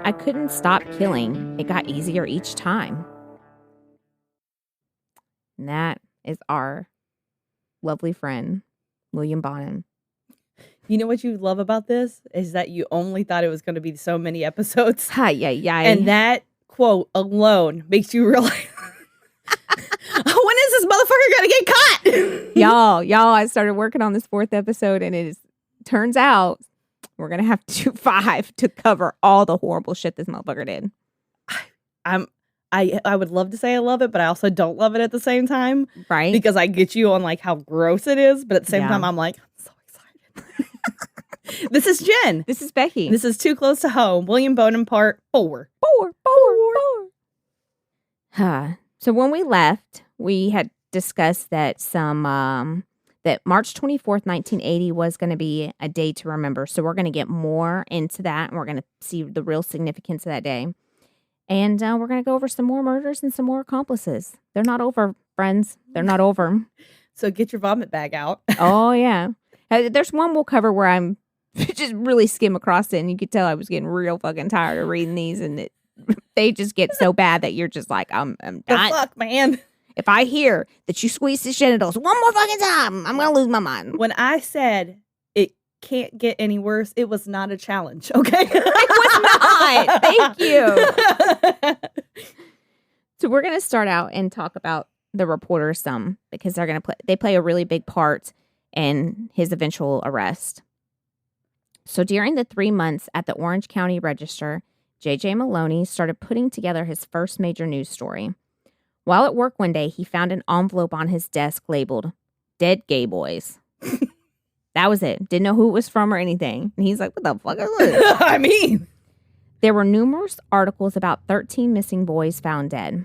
I couldn't stop killing. It got easier each time. And that is our lovely friend, William Bonin. You know what you love about this? Is that you only thought it was going to be so many episodes. Hi, yeah. And that quote alone makes you realize, when is this motherfucker going to get caught? y'all, I started working on this 4th episode, and turns out we're going to have to do 5 to cover all the horrible shit this motherfucker did. I would love to say I love it, but I also don't love it at the same time. Right. Because I get you on like how gross it is, but at the same time, I'm like, I'm so excited. This is Jen. This is Becky. This is Too Close to Home. William Bonin Part 4. So when we left, we had discussed that that March 24th, 1980 was going to be a day to remember. So we're going to get more into that, and we're going to see the real significance of that day. And we're going to go over some more murders and some more accomplices. They're not over, friends. They're not over. So get your vomit bag out. Oh, yeah. There's one we'll cover where I'm just really skim across it, and you could tell I was getting real fucking tired of reading these, and they just get so bad that you're just like, I'm done. The fuck, man. If I hear that you squeeze his genitals one more fucking time, I'm going to lose my mind. When I said it can't get any worse, it was not a challenge, okay? It was not. Thank you. So we're going to start out and talk about the reporter some, because they play a really big part in his eventual arrest. So during the 3 months at the Orange County Register, J.J. Maloney started putting together his first major news story. While at work one day, he found an envelope on his desk labeled "Dead Gay Boys." That was it. Didn't know who it was from or anything. And he's like, what the fuck is this? I mean, there were numerous articles about 13 missing boys found dead.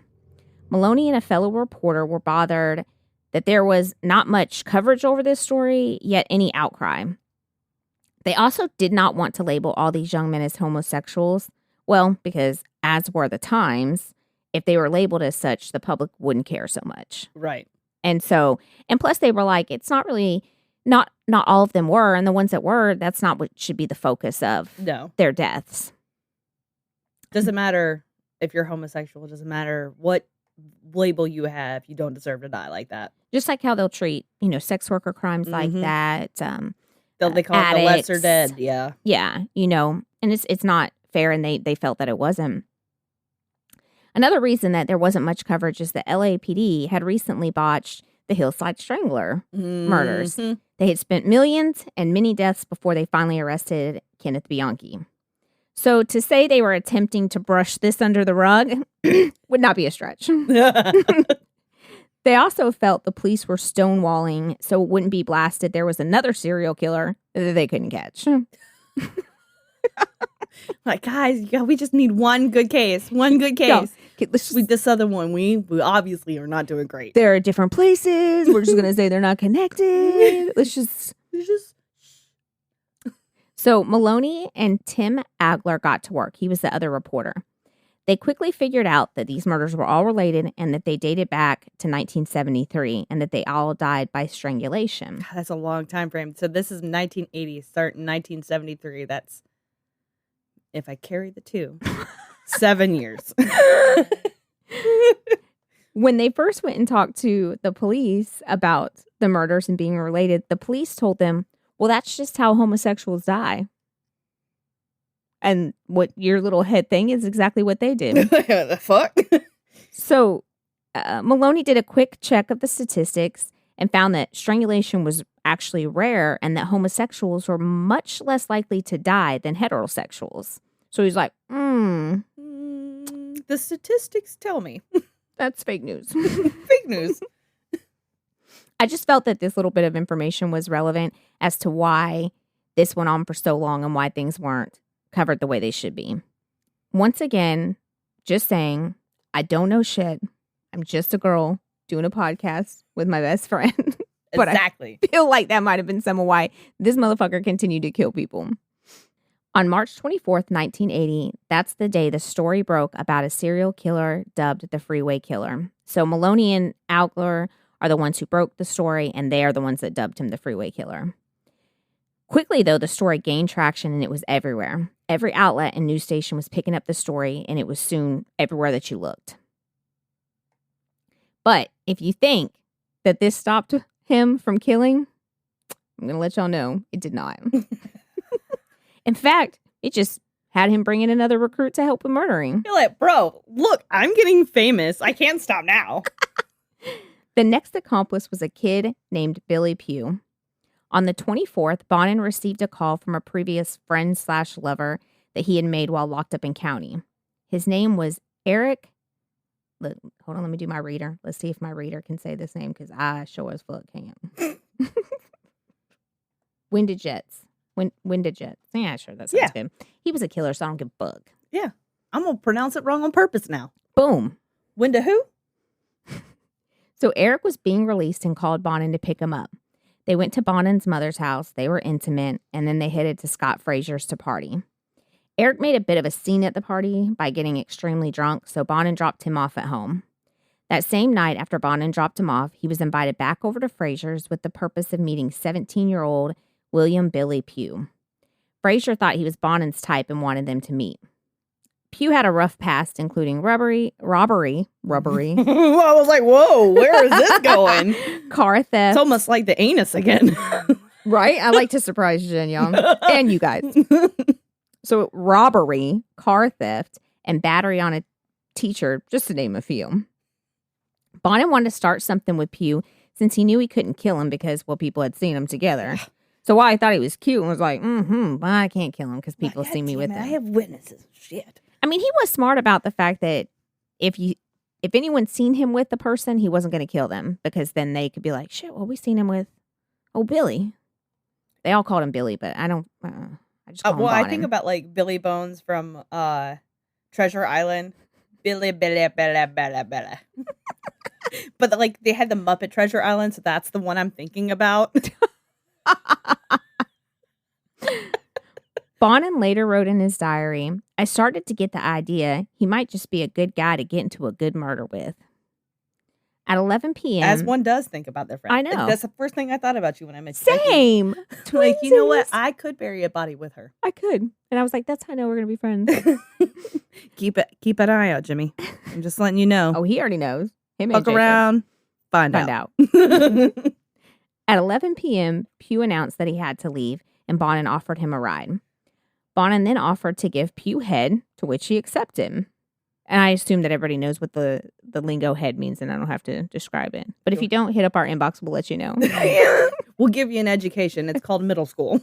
Maloney and a fellow reporter were bothered that there was not much coverage over this story, yet any outcry. They also did not want to label all these young men as homosexuals. Well, because as were the times, if they were labeled as such, the public wouldn't care so much. Right. And plus they were like, it's not really, not all of them were. And the ones that were, that's not what should be the focus of their deaths. Doesn't matter if you're homosexual. It doesn't matter what label you have. You don't deserve to die like that. Just like how they'll treat, sex worker crimes like that. They call it the lesser dead. Yeah. Yeah. And it's not fair. And they felt that it wasn't. Another reason that there wasn't much coverage is the LAPD had recently botched the Hillside Strangler murders. They had spent millions and many deaths before they finally arrested Kenneth Bianchi. So to say they were attempting to brush this under the rug would not be a stretch. They also felt the police were stonewalling so it wouldn't be blasted. There was another serial killer that they couldn't catch. Like, guys, we just need one good case. One good case. This other one, we obviously are not doing great. There are different places. We're just going to say they're not connected. Let's just... So Maloney and Tim Agler got to work. He was the other reporter. They quickly figured out that these murders were all related and that they dated back to 1973 and that they all died by strangulation. That's a long time frame. So this is 1980, start in 1973. That's, if I carry the 2, 7 years. When they first went and talked to the police about the murders and being related, the police told them, well, that's just how homosexuals die. And what your little head thing is exactly what they did. The fuck? So Maloney did a quick check of the statistics and found that strangulation was actually rare and that homosexuals were much less likely to die than heterosexuals. So he's like, the statistics tell me. That's fake news. Fake news. I just felt that this little bit of information was relevant as to why this went on for so long and why things weren't covered the way they should be. Once again, just saying, I don't know shit. I'm just a girl doing a podcast with my best friend. But exactly. I feel like that might have been some of why this motherfucker continued to kill people. On March 24th, 1980, that's the day the story broke about a serial killer dubbed the Freeway Killer. So Maloney and Agler are the ones who broke the story, and they are the ones that dubbed him the Freeway Killer. Quickly, though, the story gained traction and it was everywhere. Every outlet and news station was picking up the story, and it was soon everywhere that you looked. But if you think that this stopped him from killing, I'm going to let y'all know it did not. In fact, it just had him bring in another recruit to help with murdering. You're like, bro, look, I'm getting famous. I can't stop now. The next accomplice was a kid named Billy Pugh. On the 24th, Bonin received a call from a previous friend/lover that he had made while locked up in county. His name was Eric. Hold on, let me do my reader. Let's see if my reader can say this name because I sure as fuck can't. Winded Jets. Yeah, sure, that sounds good. He was a killer, so I don't give a fuck. Yeah, I'm going to pronounce it wrong on purpose now. Boom. Winda who? So Eric was being released and called Bonin to pick him up. They went to Bonin's mother's house. They were intimate, and then they headed to Scott Frazier's to party. Eric made a bit of a scene at the party by getting extremely drunk, so Bonin dropped him off at home. That same night after Bonin dropped him off, he was invited back over to Frazier's with the purpose of meeting 17-year-old William Billy Pugh. Frazier thought he was Bonin's type and wanted them to meet. Pugh had a rough past, including robbery. I was like, whoa, where is this going? Car theft. It's almost like the anus again. Right? I like to surprise Jen Young and you guys. So robbery, car theft, and battery on a teacher, just to name a few. Bonin wanted to start something with Pugh since he knew he couldn't kill him because, well, people had seen him together. So while I thought he was cute and was like, but I can't kill him because people see me with him. I have witnesses. Shit. I mean, he was smart about the fact that if anyone seen him with the person, he wasn't going to kill them because then they could be like, shit, well, we seen him with, Billy. They all called him Billy, but I don't, I just call him Bonin. I think about like Billy Bones from Treasure Island. Billy. But like they had the Muppet Treasure Island, so that's the one I'm thinking about. Bonin later wrote in his diary, I started to get the idea he might just be a good guy to get into a good murder with. At 11 p.m. As one does think about their friend. I know. That's the first thing I thought about you when I met you. Same. Like, you know what? I could bury a body with her. I could. And I was like, that's how I know we're going to be friends. Keep an eye out, Jimmy. I'm just letting you know. Oh, he already knows. Him Fuck around. Find out. At 11 p.m., Pugh announced that he had to leave, and Bonin offered him a ride. Bonin then offered to give Pugh head, to which he accepted. And I assume that everybody knows what the lingo head means, and I don't have to describe it. But if you don't, hit up our inbox. We'll let you know. We'll give you an education. It's called middle school.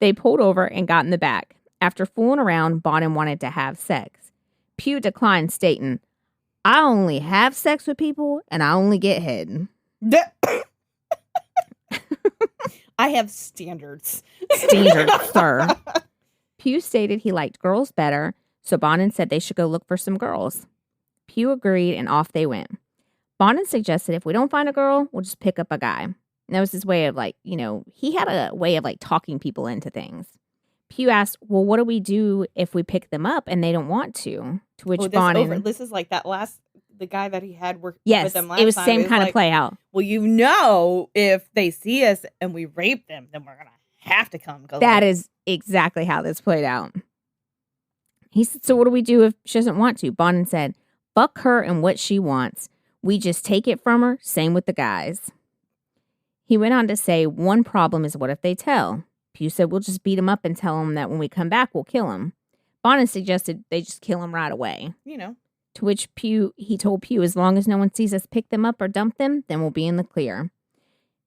They pulled over and got in the back. After fooling around, Bonin wanted to have sex. Pugh declined, stating, I only have sex with people, and I only get head. I have standards. Standards, sir. Pugh stated he liked girls better, so Bonin said they should go look for some girls. Pugh agreed, and off they went. Bonin suggested if we don't find a girl, we'll just pick up a guy. And that was his way of he had a way of talking people into things. Pugh asked, well, what do we do if we pick them up and they don't want to? To which Bonin... This is like the guy that he had worked with them last time. Yes, it was the same kind of play out. Well, if they see us and we rape them, then we're going to have to come. That is exactly how this played out. He said, so what do we do if she doesn't want to? Bonin said, fuck her and what she wants. We just take it from her. Same with the guys. He went on to say, one problem is what if they tell? Pugh said, we'll just beat him up and tell him that when we come back, we'll kill him. Bonin suggested they just kill him right away. To which he told Pugh, as long as no one sees us pick them up or dump them, then we'll be in the clear.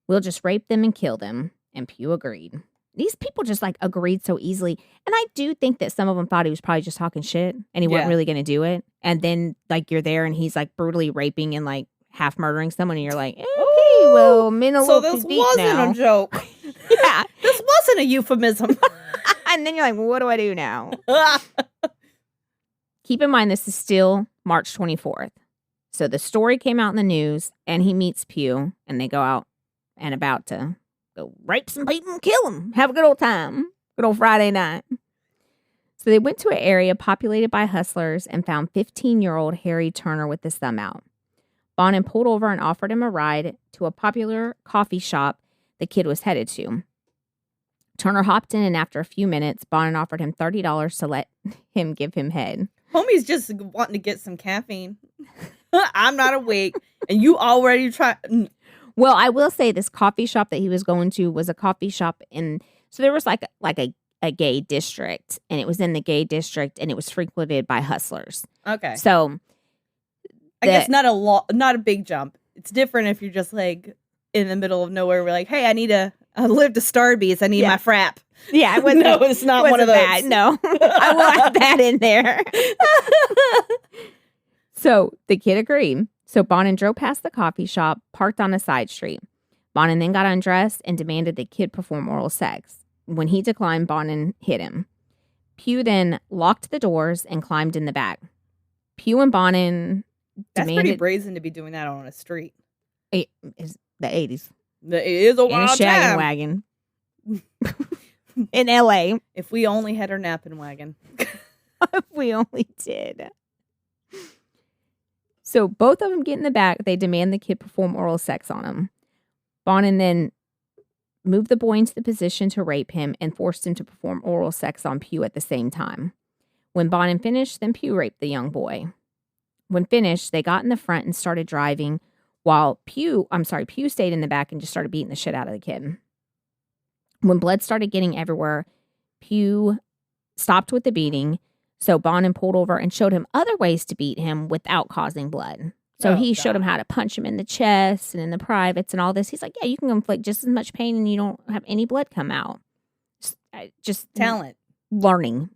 We'll just rape them and kill them. And Pugh agreed. These people just agreed so easily. And I do think that some of them thought he was probably just talking shit and he wasn't really going to do it. And then you're there and he's brutally raping and half murdering someone and you're like, okay, well, I'm in a little too deep now. So this wasn't a joke. Yeah. This wasn't a euphemism. And then you're like, well, what do I do now? Keep in mind, this is still March 24th. So the story came out in the news and he meets Pugh and they go out and about to go rape some people and kill them. Have a good old time. Good old Friday night. So they went to an area populated by hustlers and found 15-year-old Harry Turner with his thumb out. Bonin pulled over and offered him a ride to a popular coffee shop the kid was headed to. Turner hopped in, and after a few minutes, Bonin offered him $30 to let him give him head. Homie's just wanting to get some caffeine. I'm not awake, and you already tried. Well, I will say this coffee shop that he was going to was a coffee shop so there was like a gay district, and it was in the gay district, and it was frequented by hustlers. Okay. So I guess not a big jump. It's different if you're just like in the middle of nowhere. We're like, hey, I live to Starbucks. I need my frap. Yeah, no, it's not one of those. That. No, I will add that in there. So the kid agreed. So Bonin drove past the coffee shop, parked on a side street. Bonin then got undressed and demanded the kid perform oral sex. When he declined, Bonin hit him. Pugh then locked the doors and climbed in the back. Pugh and Bonin That's pretty brazen to be doing that on a street. It is the 80s. It is a wild shagging time. Wagon. In LA. If we only had our napping wagon. If we only did. So both of them get in the back. They demand the kid perform oral sex on him. Bonin then moved the boy into the position to rape him and forced him to perform oral sex on Pugh at the same time. When Bonin finished, then Pugh raped the young boy. When finished, they got in the front and started driving while Pugh stayed in the back and just started beating the shit out of the kid. When blood started getting everywhere, Pugh stopped with the beating. So Bonin pulled over and showed him other ways to beat him without causing blood. So he showed him how to punch him in the chest and in the privates and all this. He's like, yeah, you can inflict just as much pain and you don't have any blood come out. Just talent. Learning.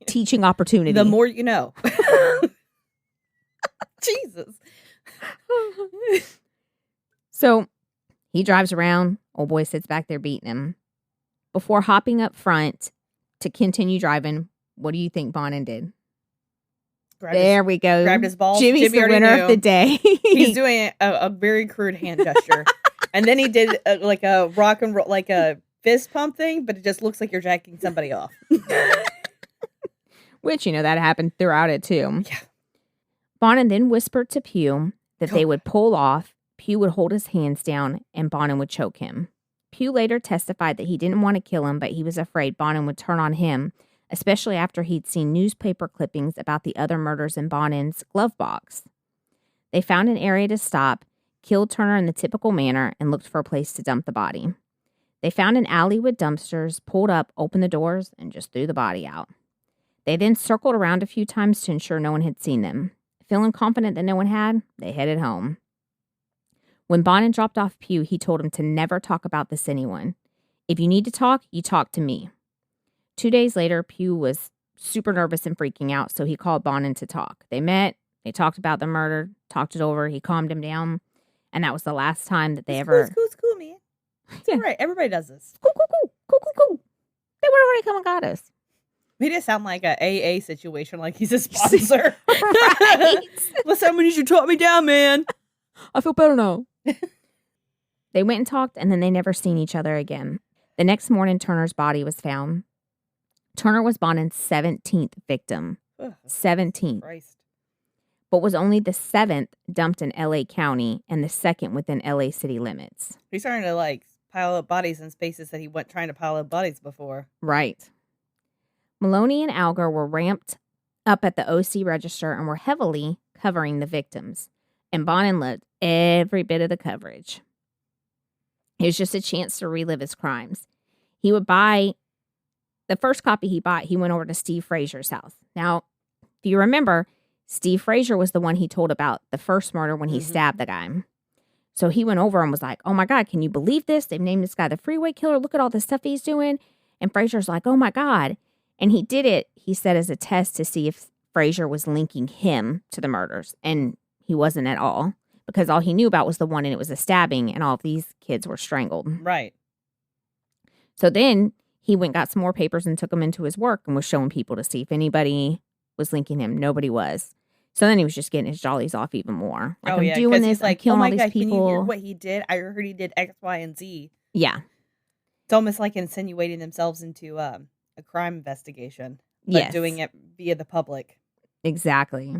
Teaching opportunity. The more you know. Jesus. So he drives around. Old boy sits back there beating him. Before hopping up front to continue driving, what do you think Bonin did? We go. Grabbed his balls. Jimmy's the winner of the day. He's doing a very crude hand gesture. And then he did like a rock and roll, like a fist pump thing, but it just looks like you're jacking somebody off. Which, that happened throughout it too. Yeah. Bonin then whispered to Pugh that they would pull off. Pugh would hold his hands down and Bonin would choke him. Pugh later testified that he didn't want to kill him, but he was afraid Bonin would turn on him, especially after he'd seen newspaper clippings about the other murders in Bonin's glove box. They found an area to stop, killed Turner in the typical manner, and looked for a place to dump the body. They found an alley with dumpsters, pulled up, opened the doors, and just threw the body out. They then circled around a few times to ensure no one had seen them. Feeling confident that no one had, they headed home. When Bonin dropped off Pugh, he told him to never talk about this to anyone. If you need to talk, you talk to me. 2 days later, Pugh was super nervous and freaking out, so he called Bonin to talk. They met, they talked about the murder, talked it over, he calmed him down, and that was the last time that they ever... It's cool, man. It's all right. Everybody does this. Cool. They would have already come and got us. Made it sound like a AA situation, like he's a sponsor. Right. Listen, when you should talk me down, man. I feel better now. They went and talked, and then they never seen each other again. The next morning, Turner's body was found. Turner was Bonin's 17th victim. Ugh, 17th. Christ. But was only the 7th dumped in L.A. County and the 2nd within L.A. city limits. He's starting to, pile up bodies in spaces that he went trying to pile up bodies before. Right. Maloney and Alger were ramped up at the OC register and were heavily covering the victims. And Bonin loved every bit of the coverage. It was just a chance to relive his crimes. He would buy... The first copy he bought, he went over to Steve Frazier's house. Now, if you remember, Steve Frazier was the one he told about the first murder when he stabbed the guy. So he went over and was like, oh my God, can you believe this? They've named this guy the Freeway Killer. Look at all the stuff he's doing. And Frazier's like, oh my God. And he did it, he said, as a test to see if Frazier was linking him to the murders. And he wasn't at all. Because all he knew about was the one and it was a stabbing and all of these kids were strangled. Right. So then... he went got some more papers and took them into his work and was showing people to see if anybody was linking him. Nobody was. So then he was just getting his jollies off even more. Like, I'm doing this, I'm killing all these people. Can you hear what he did? I heard he did X, Y, and Z. Yeah. It's almost like insinuating themselves into a crime investigation. But doing it via the public. Exactly.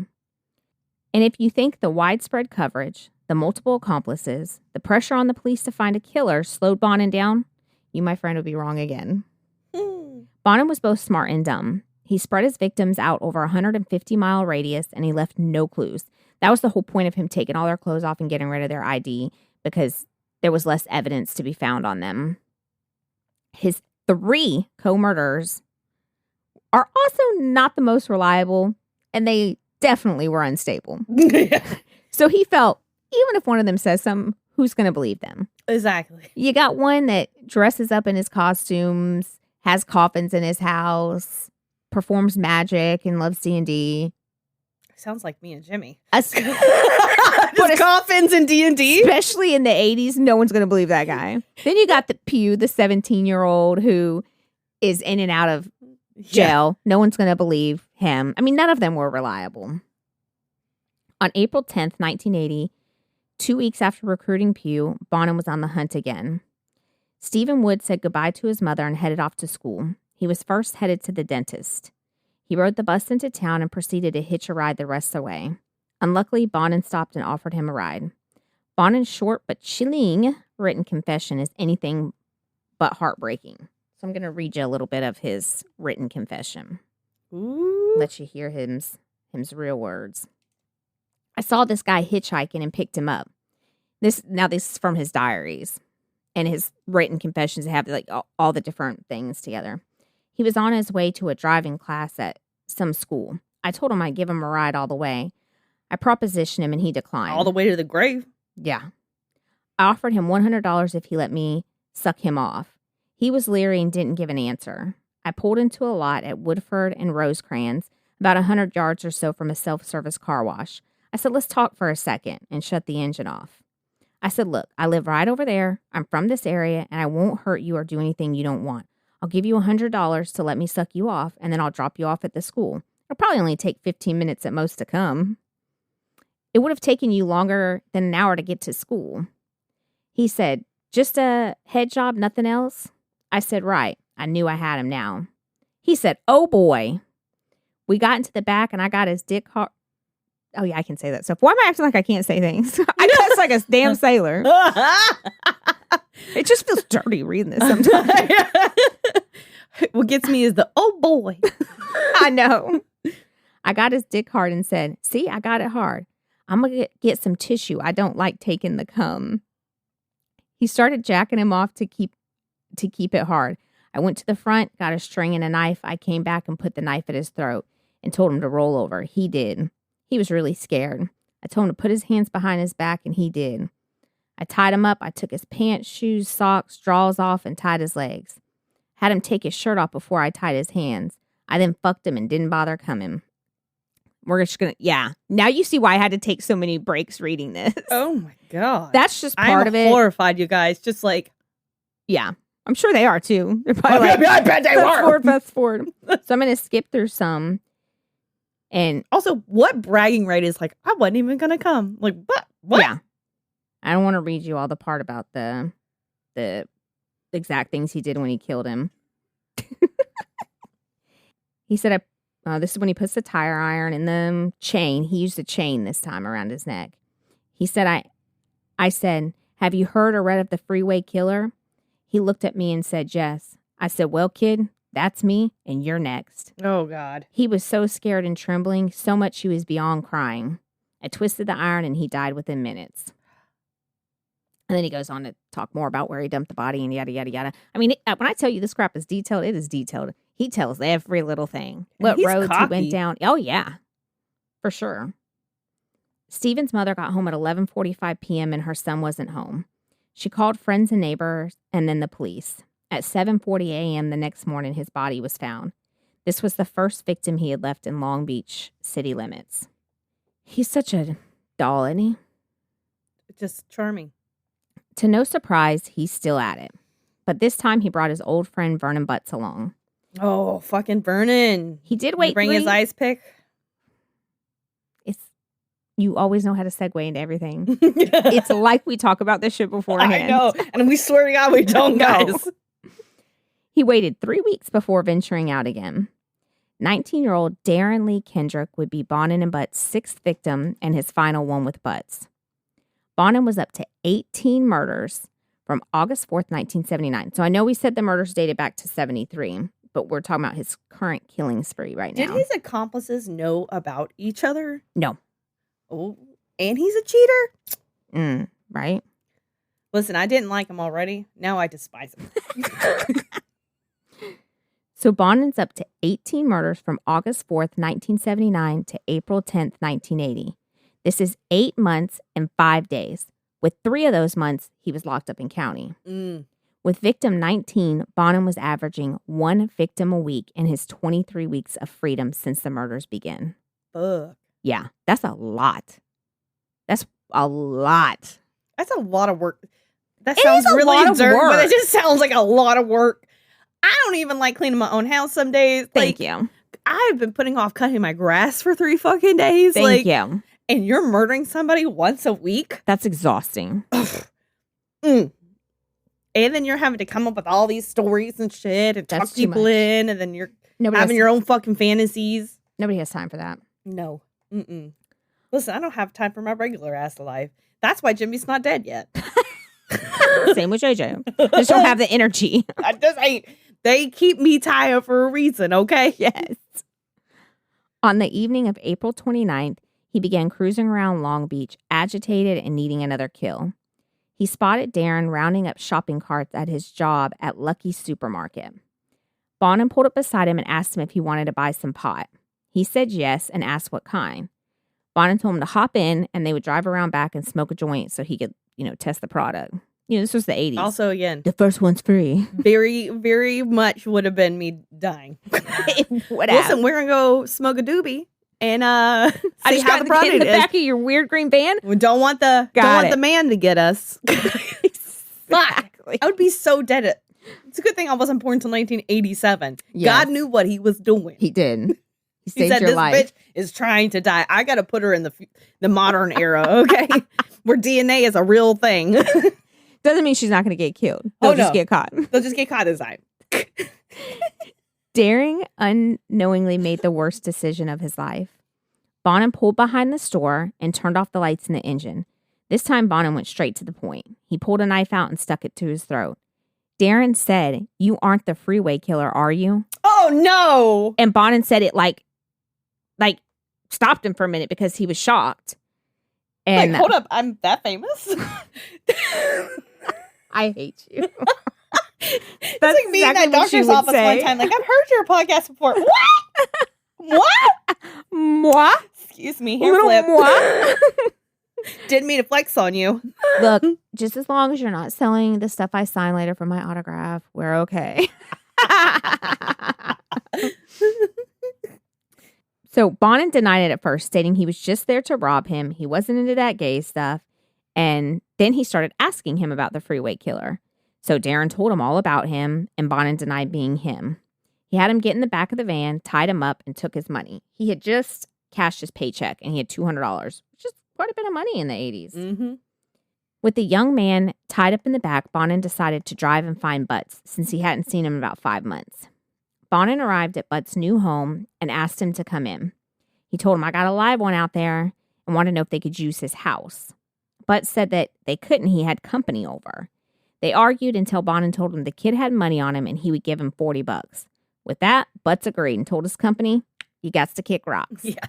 And if you think the widespread coverage, the multiple accomplices, the pressure on the police to find a killer slowed Bonin down, you, my friend, would be wrong again. Bonin was both smart and dumb. He spread his victims out over a 150-mile radius, and he left no clues. That was the whole point of him taking all their clothes off and getting rid of their ID, because there was less evidence to be found on them. His 3 co-murderers are also not the most reliable, and they definitely were unstable. So he felt, even if one of them says something, who's going to believe them? Exactly. You got one that dresses up in his costumes, has coffins in his house, performs magic, and loves D&D. Sounds like me and Jimmy. Just coffins and D&D? Especially in the 80s, no one's going to believe that guy. Then you got the Pew, the 17-year-old who is in and out of jail. No one's going to believe him. I mean, none of them were reliable. On April 10th, 1980, 2 weeks after recruiting Pew, Bonin was on the hunt again. Stephen Wood said goodbye to his mother and headed off to school. He was first headed to the dentist. He rode the bus into town and proceeded to hitch a ride the rest of the way. Unluckily, Bonin stopped and offered him a ride. Bonin's short but chilling written confession is anything but heartbreaking. So I'm going to read you a little bit of his written confession. Ooh. Let you hear him's real words. I saw this guy hitchhiking and picked him up. This is from his diaries and his written confessions. They have like all the different things together. He was on his way to a driving class at some school. I told him I'd give him a ride all the way. I propositioned him and he declined. All the way to the grave? Yeah. I offered him $100 if he let me suck him off. He was leery and didn't give an answer. I pulled into a lot at Woodford and Rosecrans, about 100 yards or so from a self-service car wash. I said, let's talk for a second, and shut the engine off. I said, look, I live right over there. I'm from this area, and I won't hurt you or do anything you don't want. I'll give you $100 to let me suck you off, and then I'll drop you off at the school. It'll probably only take 15 minutes at most to come. It would have taken you longer than an hour to get to school. He said, just a head job, nothing else? I said, right. I knew I had him now. He said, oh boy. We got into the back and I got his dick hard. Oh yeah, I can say that stuff. Why am I acting like I can't say things? I cuss like a damn sailor. It just feels dirty reading this sometimes. What gets me is the, oh boy. I know. I got his dick hard and said, see, I got it hard. I'm going to get some tissue. I don't like taking the cum. He started jacking him off to keep it hard. I went to the front, got a string and a knife. I came back and put the knife at his throat and told him to roll over. He did. He was really scared. I told him to put his hands behind his back, and he did. I tied him up. I took his pants, shoes, socks, drawers off, and tied his legs. Had him take his shirt off before I tied his hands. I then fucked him and didn't bother coming. We're just going to, yeah. Now you see why I had to take so many breaks reading this. Oh my God. That's just part of it. I'm horrified, you guys. Just like. Yeah. I'm sure they are too. They're probably I bet they were. Fast forward. So I'm going to skip through some. And also, what bragging right is like, I wasn't even going to come. Like, what? Yeah. I don't want to read you all the part about the exact things he did when he killed him. He said, this is when he puts the tire iron in the chain. He used a chain this time around his neck. He said, I said, have you heard or read of the Freeway Killer? He looked at me and said, yes. I said, well, kid, that's me, and you're next. Oh, God. He was so scared and trembling, so much he was beyond crying. I twisted the iron, and he died within minutes. And then he goes on to talk more about where he dumped the body and yada, yada, yada. I mean, when I tell you this crap is detailed, it is detailed. He tells every little thing. What roads he went down. Oh, yeah. For sure. Stephen's mother got home at 11:45 p.m. and her son wasn't home. She called friends and neighbors and then the police. At 7:40 a.m. the next morning, his body was found. This was the first victim he had left in Long Beach city limits. He's such a doll, isn't he? Just charming. To no surprise, he's still at it. But this time he brought his old friend Vernon Butts along. Oh, fucking Vernon. He did wait. Bring his ice pick. You always know how to segue into everything. It's like we talk about this shit beforehand. I know. And we swear to God we don't, guys. He waited 3 weeks before venturing out again. 19-year-old Darren Lee Kendrick would be Bonin and Butts' sixth victim and his final one with Butts. Bonin was up to 18 murders from August 4th, 1979. So I know we said the murders dated back to 73. but we're talking about his current killing spree right now. Did his accomplices know about each other? No. Oh, and he's a cheater? Right? Listen, I didn't like him already. Now I despise him. So Bonin's up to 18 murders from August 4th, 1979 to April 10th, 1980. This is 8 months and 5 days. With 3 of those months, he was locked up in county. With victim 19, Bonin was averaging 1 victim a week in his 23 weeks of freedom since the murders began. Fuck. Yeah, that's a lot. That's a lot. That's a lot of work. That It sounds is a really lot of absurd, but work. it just sounds like a lot of work. I don't even like cleaning my own house some days. Thank you. I've been putting off cutting my grass for 3 fucking days. Thank you. And you're murdering somebody once a week? That's exhausting. And then you're having to come up with all these stories and shit and That's talk too people much. in, and then you're Nobody having your own fucking fantasies. Nobody has time for that. No. Listen, I don't have time for my regular ass life. That's why Jimmy's not dead yet. Same with JJ. Just don't have the energy. I just ain't. They keep me tired for a reason, okay? Yes. On the evening of April 29th, he began cruising around Long Beach, agitated and needing another kill. He spotted Darren rounding up shopping carts at his job at Lucky's Supermarket. Bonin pulled up beside him and asked him if he wanted to buy some pot. He said yes and asked what kind. Bonin told him to hop in and they would drive around back and smoke a joint so he could, test the product. This was the 80s. Also, again, the first one's free. very, very much would have been me dying. What Listen, we're going to go smoke a doobie and I see just how got the product in the is. back of your weird green van. We don't want the man to get us. Exactly. I would be so dead. It's a good thing I wasn't born until 1987. Yes. God knew what he was doing. He did. He saved said, your this life. bitch is trying to die. I got to put her in the modern era, okay? Where DNA is a real thing. Doesn't mean she's not going to get killed. They'll just get caught. They'll just get caught this time. Daring unknowingly made the worst decision of his life. Bonin pulled behind the store and turned off the lights in the engine. This time, Bonin went straight to the point. He pulled a knife out and stuck it to his throat. Darren said, "You aren't the Freeway Killer, are you?" Oh, no. And Bonin said it like stopped him for a minute because he was shocked. And hold up. I'm that famous? I hate you. That's like me in that doctor's office one time. Like, I've heard your podcast before. What? What? Moi? Excuse me. Hair flip. Moi? Didn't mean to flex on you. Look, just as long as you're not selling the stuff I sign later for my autograph, we're okay. So Bonin denied it at first, stating he was just there to rob him. He wasn't into that gay stuff. And then he started asking him about the Freeway Killer. So Darren told him all about him, and Bonin denied being him. He had him get in the back of the van, tied him up, and took his money. He had just cashed his paycheck, and he had $200, which is quite a bit of money in the 80s. Mm-hmm. With the young man tied up in the back, Bonin decided to drive and find Butts, since he hadn't seen him in about 5 months. Bonin arrived at Butts' new home and asked him to come in. He told him, "I got a live one out there," and wanted to know if they could use his house. Butts said that they couldn't. He had company over. They argued until Bonin told him the kid had money on him and he would give him $40. With that, Butts agreed and told his company, "You got to kick rocks." Yeah.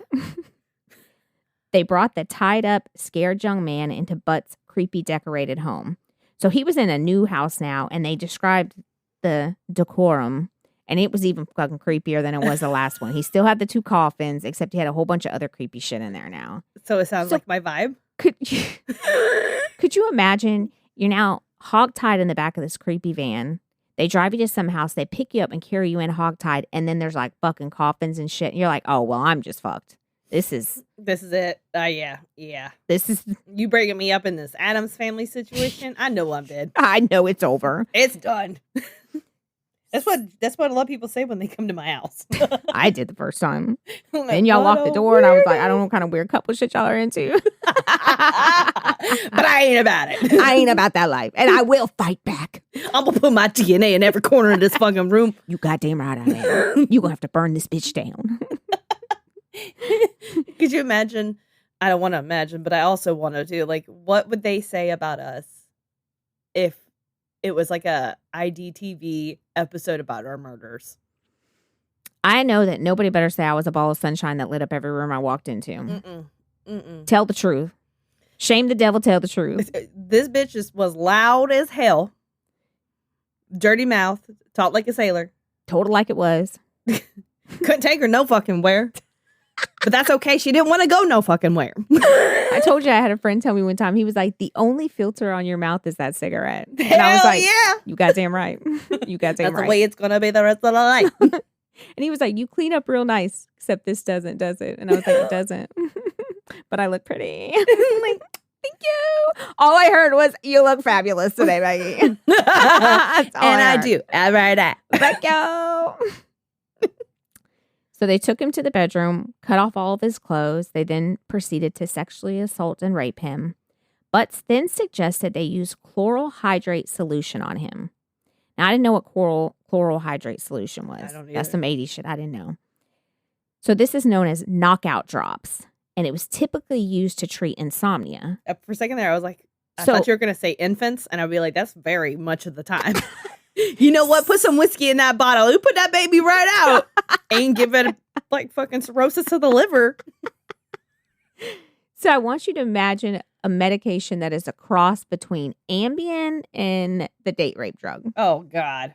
They brought the tied up, scared young man into Butts' creepy decorated home. So he was in a new house now, and they described the decorum, and it was even fucking creepier than it was the last one. He still had the 2 coffins, except he had a whole bunch of other creepy shit in there now. So it sounds like my vibe. Could you imagine you're now hogtied in the back of this creepy van? They drive you to some house, they pick you up and carry you in hogtied, and then there's like fucking coffins and shit. And you're like, oh, well, I'm just fucked. This is it. Yeah. This is. You bringing me up in this Addams Family situation? I know I'm dead. I know it's over. It's done. That's what a lot of people say when they come to my house. I did the first time. Like, And y'all locked the door, and I was like, I don't know what kind of weird couple shit y'all are into. But I ain't about it. I ain't about that life, and I will fight back. I'm gonna put my DNA in every corner of this fucking room. You goddamn right I am. You gonna have to burn this bitch down. Could you imagine? I don't want to imagine, but I also want to do, like, what would they say about us if it was like a IDTV episode about our murders? I know that nobody better say I was a ball of sunshine that lit up every room I walked into. Tell the truth. Shame the devil, tell the truth. This bitch was loud as hell. Dirty mouth. Talked like a sailor. Told her like it was. Couldn't take her no fucking where. But that's okay. She didn't want to go no fucking where. I told you I had a friend tell me one time, he was like, the only filter on your mouth is that cigarette. Hell and I was like, yeah. You goddamn right. You goddamn That's right. the way it's going to be the rest of the night. And he was like, you clean up real nice, except this doesn't, does it? And I was like, it doesn't. But I look pretty. I'm like, thank you. All I heard was, you look fabulous today, Maggie. That's all And I heard. do. Every day. Thank you. So they took him to the bedroom, cut off all of his clothes. They then proceeded to sexually assault and rape him, but then suggested they use chloral hydrate solution on him. Now, I didn't know what chloral hydrate solution was. I don't either. That's some 80s shit. I didn't know. So this is known as knockout drops, and it was typically used to treat insomnia. For a second there, I was like, I So- thought you were going to say infants, and I'd be like, that's very much of the time. You know what? Put some whiskey in that bottle. You put that baby right out. Ain't give it like fucking cirrhosis of the liver. So I want you to imagine a medication that is a cross between Ambien and the date rape drug. Oh, God.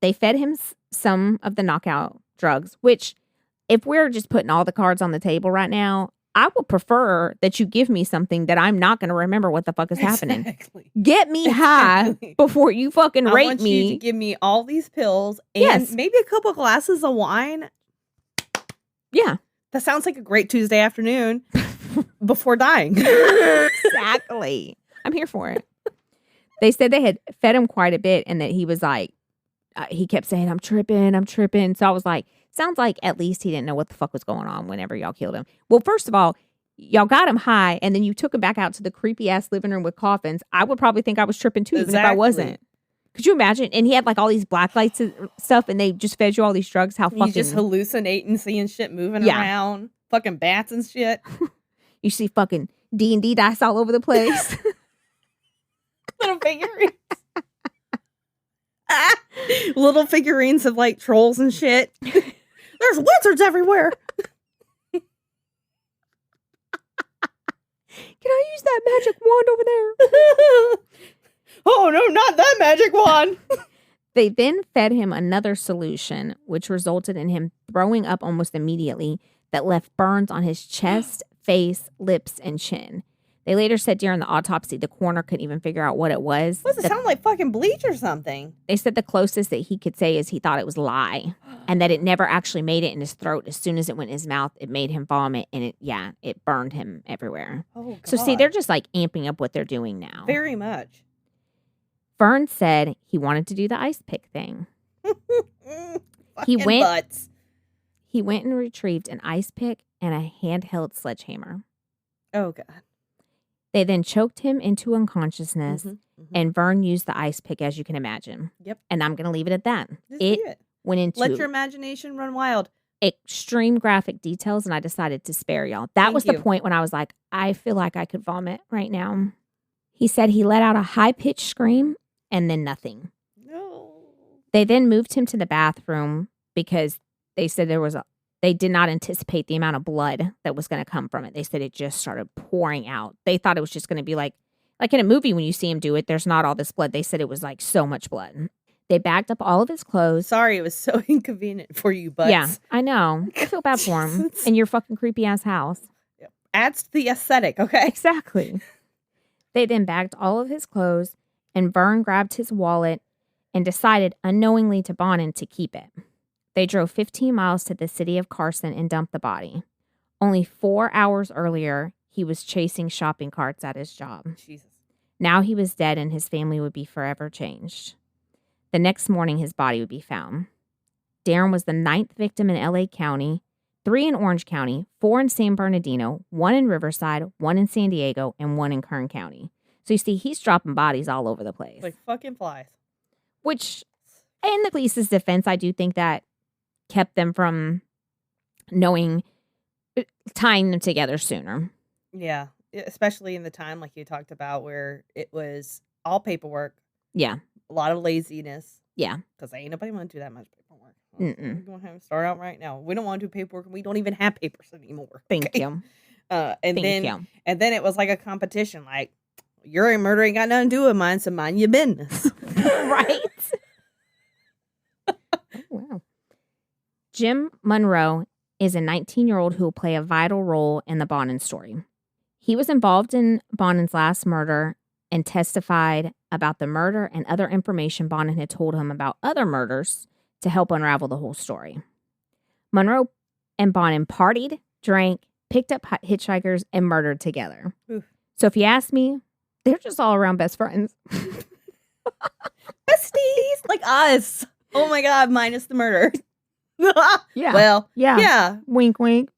They fed him some of the knockout drugs, which if we're just putting all the cards on the table right now, I would prefer that you give me something that I'm not going to remember what the fuck is happening. Exactly. Get me high Exactly. before you fucking I rape want me. you to give me all these pills and Yes. maybe a couple glasses of wine. Yeah, That sounds like a great Tuesday afternoon before dying. exactly. I'm here for it. They said they had fed him quite a bit and that he was like, he kept saying, I'm tripping. So I was like, sounds like at least he didn't know what the fuck was going on whenever y'all killed him. Well, first of all, y'all got him high and then you took him back out to the creepy ass living room with coffins. I would probably think I was tripping too, even if I Exactly. wasn't. Could you imagine? And he had like all these black lights and stuff and they just fed you all these drugs. How You fucking, just hallucinating, seeing shit moving Yeah. around, fucking bats and shit. you see fucking D&D dice all over the place. Little figurines. Little figurines of like trolls and shit. There's wizards everywhere. Can I use that magic wand over there? Oh no, not that magic wand. They then fed him another solution, which resulted in him throwing up almost immediately that left burns on his chest, face, lips, and chin. They later said during the autopsy, the coroner couldn't even figure out what it was. Does it sound like fucking bleach or something? They said the closest that he could say is he thought it was lye and that it never actually made it in his throat. As soon as it went in his mouth, it made him vomit and it burned him everywhere. Oh, God. So see, they're just like amping up what they're doing now. very much. Vern said he wanted to do the ice pick thing. Fucking went- butts. He went and retrieved an ice pick and a handheld sledgehammer. Oh God. They then choked him into unconsciousness, Mhm, mhm. and Vern used the ice pick, as you can imagine. Yep. And I'm going to leave it at that. Just It leave it. went into Let your imagination run wild. extreme graphic details, and I decided to spare y'all. That Thank was you. the point when I was like, I feel like I could vomit right now. He said he let out a high-pitched scream and then nothing. No. They then moved him to the bathroom because they said they did not anticipate the amount of blood that was going to come from it. They said it just started pouring out. They thought it was just going to be like in a movie when you see him do it, there's not all this blood. They said it was like so much blood. They bagged up all of his clothes. Sorry, it was so inconvenient for you, butts. Yeah, I know. I feel bad for him Jesus. in your fucking creepy ass house. Adds to the aesthetic, okay? Exactly. They then bagged all of his clothes, and Vern grabbed his wallet and decided unknowingly to Bonin to keep it. They drove 15 miles to the city of Carson and dumped the body. Only 4 hours earlier, he was chasing shopping carts at his job. Jesus. Now he was dead and his family would be forever changed. The next morning, his body would be found. Darren was the 9th victim in LA County, 3 in Orange County, 4 in San Bernardino, 1 in Riverside, 1 in San Diego, and 1 in Kern County. So you see, he's dropping bodies all over the place. Like fucking flies. Which, in the police's defense, I do think that kept them from tying them together sooner. Yeah. Especially in the time like you talked about where it was all paperwork, Yeah. a lot of laziness. Yeah. Because ain't nobody want to do that much paperwork. We're going to have to start out right now. We don't want to do paperwork. We don't even have papers anymore. Thank you. And then it was like a competition. Like, your murder ain't got nothing to do with mine, so mind your business. Right. Oh, wow. Jim Monroe is a 19-year-old who will play a vital role in the Bonin story. He was involved in Bonin's last murder and testified about the murder and other information Bonin had told him about other murders to help unravel the whole story. Monroe and Bonin partied, drank, picked up hitchhikers, and murdered together. Oof. So if you ask me, they're just all around best friends. Besties! Like us. Oh my God, minus the murder. Yeah. Well, yeah. Wink, wink.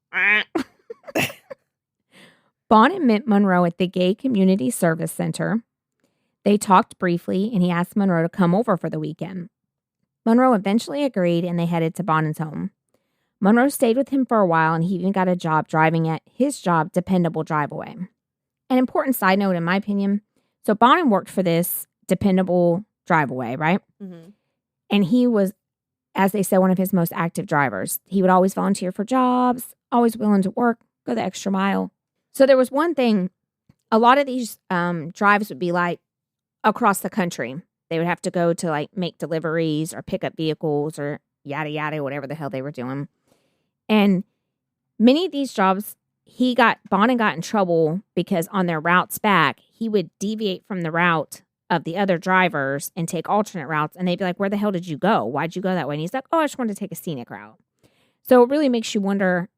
Bonin met Monroe at the Gay Community Service Center. They talked briefly, and he asked Monroe to come over for the weekend. Monroe eventually agreed, and they headed to Bonin's home. Monroe stayed with him for a while, and he even got a job driving at his job, Dependable Drive-Away. An important side note, in my opinion, so Bonin worked for this Dependable Drive-Away, right? Mm-hmm. And he was, as they said, one of his most active drivers. He would always volunteer for jobs, always willing to work, go the extra mile. So there was one thing, a lot of these drives would be like across the country. They would have to go to like make deliveries or pick up vehicles or yada, yada, whatever the hell they were doing. And many of these jobs, Bonin got in trouble because on their routes back, he would deviate from the route of the other drivers and take alternate routes. And they'd be like, where the hell did you go? Why'd you go that way? And he's like, oh, I just wanted to take a scenic route. So it really makes you wonder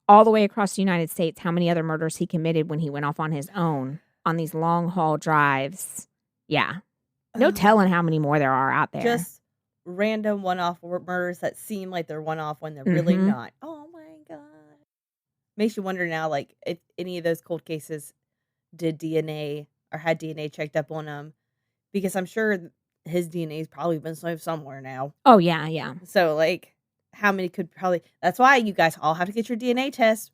all the way across the United States how many other murders he committed when he went off on his own on these long haul drives. Yeah. No telling how many more there are out there. Just random one-off murders that seem like they're one-off when they're really not. Oh my God. Makes you wonder now, like, if any of those cold cases did DNA or had DNA checked up on them. Because I'm sure his DNA's probably been saved somewhere now. Oh, yeah, yeah. So, like, how many could probably... That's why you guys all have to get your DNA test.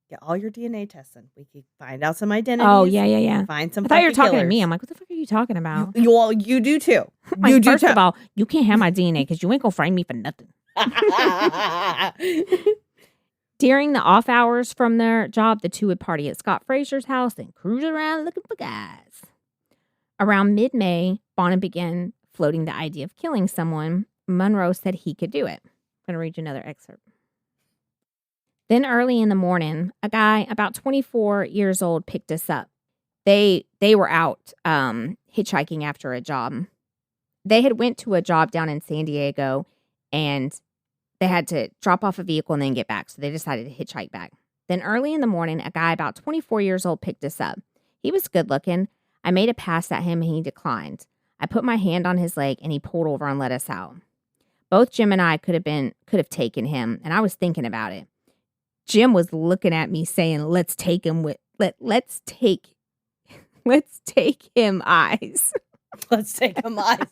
Get all your DNA testing. We can find out some identities. Oh, yeah. Find some I thought you were talking killers. to me. I'm like, what the fuck are you talking about? You do too. Like, first of all, you can't have my DNA because you ain't going to frame me for nothing. During the off hours from their job, the two would party at Scott Fraser's house and cruise around looking for guys. Around mid-May, Bonin began floating the idea of killing someone. Monroe said he could do it. I'm going to read you another excerpt. Then early in the morning, a guy about 24 years old picked us up. They were out hitchhiking after a job. They had went to a job down in San Diego, and they had to drop off a vehicle and then get back, so they decided to hitchhike back. Then early in the morning, a guy about 24 years old picked us up. He was good-looking. I made a pass at him, and he declined. I put my hand on his leg, and he pulled over and let us out. Both Jim and I could have taken him, and I was thinking about it. Jim was looking at me saying, let's take him let's take him eyes. Let's take him eyes.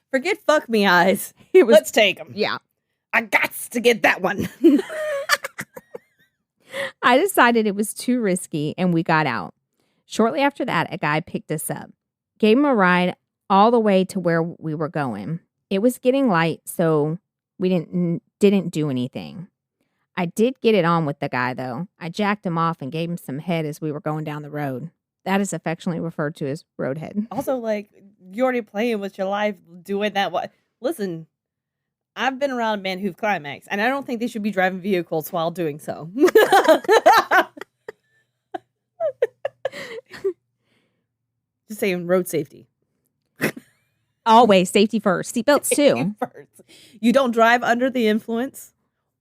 Forget fuck me eyes. Let's take him. Yeah. I got to get that one. I decided it was too risky and we got out. Shortly after that, a guy picked us up, gave him a ride all the way to where we were going. It was getting light, so we didn't do anything. I did get it on with the guy, though. I jacked him off and gave him some head as we were going down the road. That is affectionately referred to as roadhead. Also, like, you're already playing with your life doing that. What? Listen, I've been around men who've climaxed, and I don't think they should be driving vehicles while doing so. Just saying, road safety. Always safety first. Seatbelts too. First. You don't drive under the influence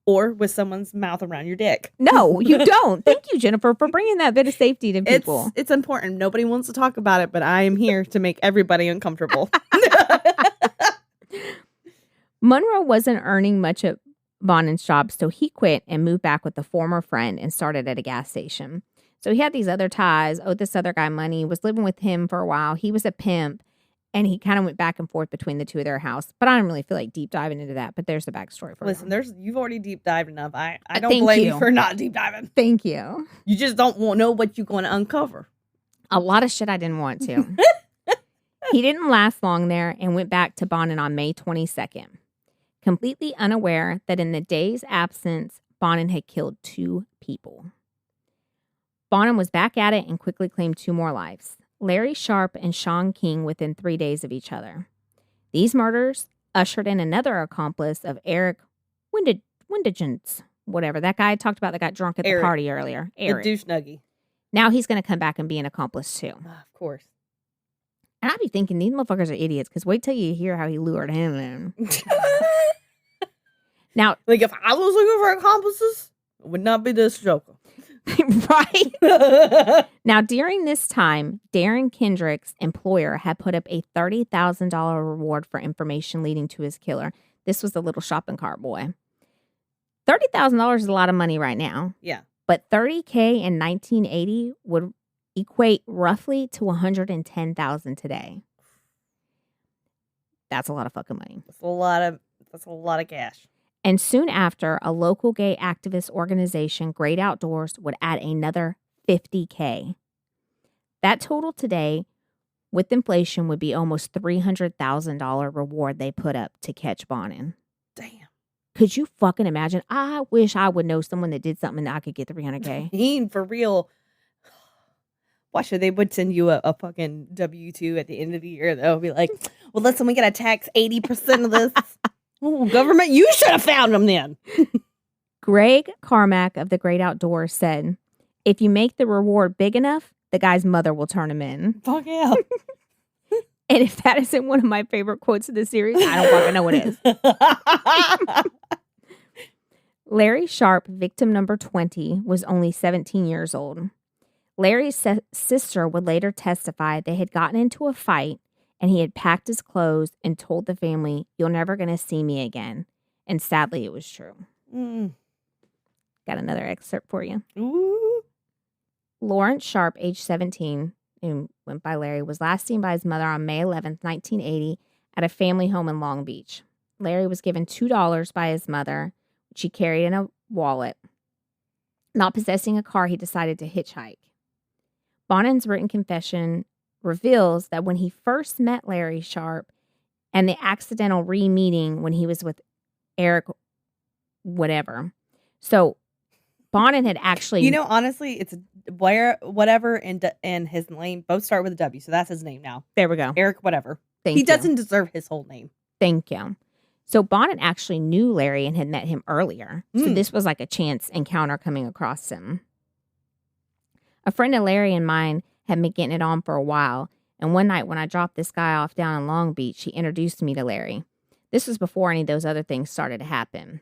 or with someone's mouth around your dick. No, you don't. Thank you, Jennifer, for bringing that bit of safety to people. It's important. Nobody wants to talk about it, but I am here to make everybody uncomfortable. Monroe wasn't earning much at Bonin's job, so he quit and moved back with a former friend and started at a gas station. So he had these other ties, owed this other guy money, was living with him for a while. He was a pimp, and he kind of went back and forth between the two of their house. But I don't really feel like deep diving into that, but there's the backstory for Listen, you've already deep dived enough. I don't blame you for not deep diving. Thank you. You just don't know what you're going to uncover. A lot of shit I didn't want to. He didn't last long there and went back to Bonin on May 22nd. completely unaware that in the day's absence, Bonin had killed 2 people. Bonin was back at it and quickly claimed 2 more lives. Larry Sharp and Sean King within 3 days of each other. These murders ushered in another accomplice of Eric Windigence, whatever. That guy I talked about that got drunk at the party earlier. Eric. The douche nuggie. Now he's going to come back and be an accomplice too. Of course. And I'd be thinking, these motherfuckers are idiots, because wait till you hear how he lured him in. Now, like, if I was looking for accomplices, it would not be this Joker. Right? Now, during this time, Darren Kendrick's employer had put up a $30,000 reward for information leading to his killer. This was the little shopping cart boy. $30,000 is a lot of money right now. Yeah. But $30,000 in 1980 would equate roughly to $110,000 today. That's a lot of fucking money. That's a lot of cash. And soon after, a local gay activist organization, Great Outdoors, would add another $50,000. That total today, with inflation, would be almost $300,000 reward they put up to catch Bonin. Damn. Could you fucking imagine? I wish I would know someone that did something that I could get $300,000. For real. Watch it. They would send you a fucking W-2 at the end of the year. They'll be like, well, listen, we got to tax 80% of this. Oh, government, you should have found them then. Greg Carmack of the Great Outdoors said, if you make the reward big enough, the guy's mother will turn him in. Fuck yeah. And if that isn't one of my favorite quotes of the series, I don't fucking know what is. Larry Sharp, victim number 20, was only 17 years old. Larry's sister would later testify they had gotten into a fight and he had packed his clothes and told the family, you're never going to see me again. And sadly, it was true. Got another excerpt for you. Ooh. Lawrence Sharp, age 17, who went by Larry, was last seen by his mother on May 11th, 1980, at a family home in Long Beach. Larry was given $2 by his mother, which he carried in a wallet. Not possessing a car, he decided to hitchhike. Bonin's written confession reveals that when he first met Larry Sharp and the accidental re-meeting when he was with Eric whatever. So Bonin had actually... You know, honestly, it's whatever and his name both start with a W, so that's his name now. There we go. Eric whatever. He doesn't deserve his whole name. Thank you. So Bonin actually knew Larry and had met him earlier. So this was like a chance encounter coming across him. A friend of Larry and mine had been getting it on for a while, and one night when I dropped this guy off down in Long Beach, he introduced me to Larry. This was before any of those other things started to happen.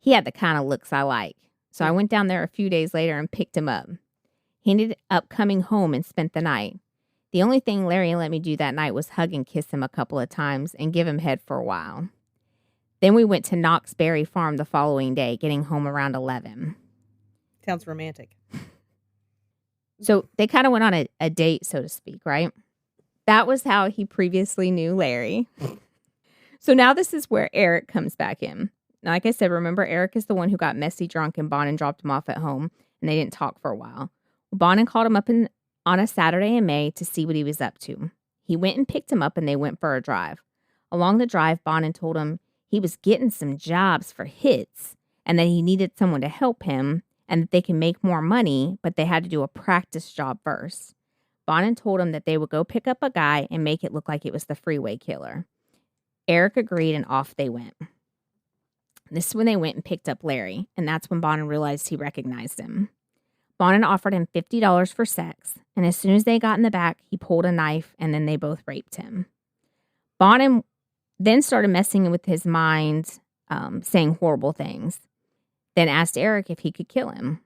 He had the kind of looks I like, so I went down there a few days later and picked him up. He ended up coming home and spent the night. The only thing Larry let me do that night was hug and kiss him a couple of times and give him head for a while. Then we went to Knox Berry Farm the following day, getting home around 11. Sounds romantic. So they kind of went on a date, so to speak, right? That was how he previously knew Larry. So now this is where Eric comes back in. Now, like I said, remember, Eric is the one who got messy drunk and Bonin dropped him off at home, and they didn't talk for a while. Bonin called him up on a Saturday in May to see what he was up to. He went and picked him up, and they went for a drive. Along the drive, Bonin told him he was getting some jobs for hits and that he needed someone to help him and that they can make more money, but they had to do a practice job first. Bonin told him that they would go pick up a guy and make it look like it was the Freeway Killer. Eric agreed, and off they went. This is when they went and picked up Larry, and that's when Bonin realized he recognized him. Bonin offered him $50 for sex, and as soon as they got in the back, he pulled a knife, and then they both raped him. Bonin then started messing with his mind, saying horrible things. Then asked Eric if he could kill him.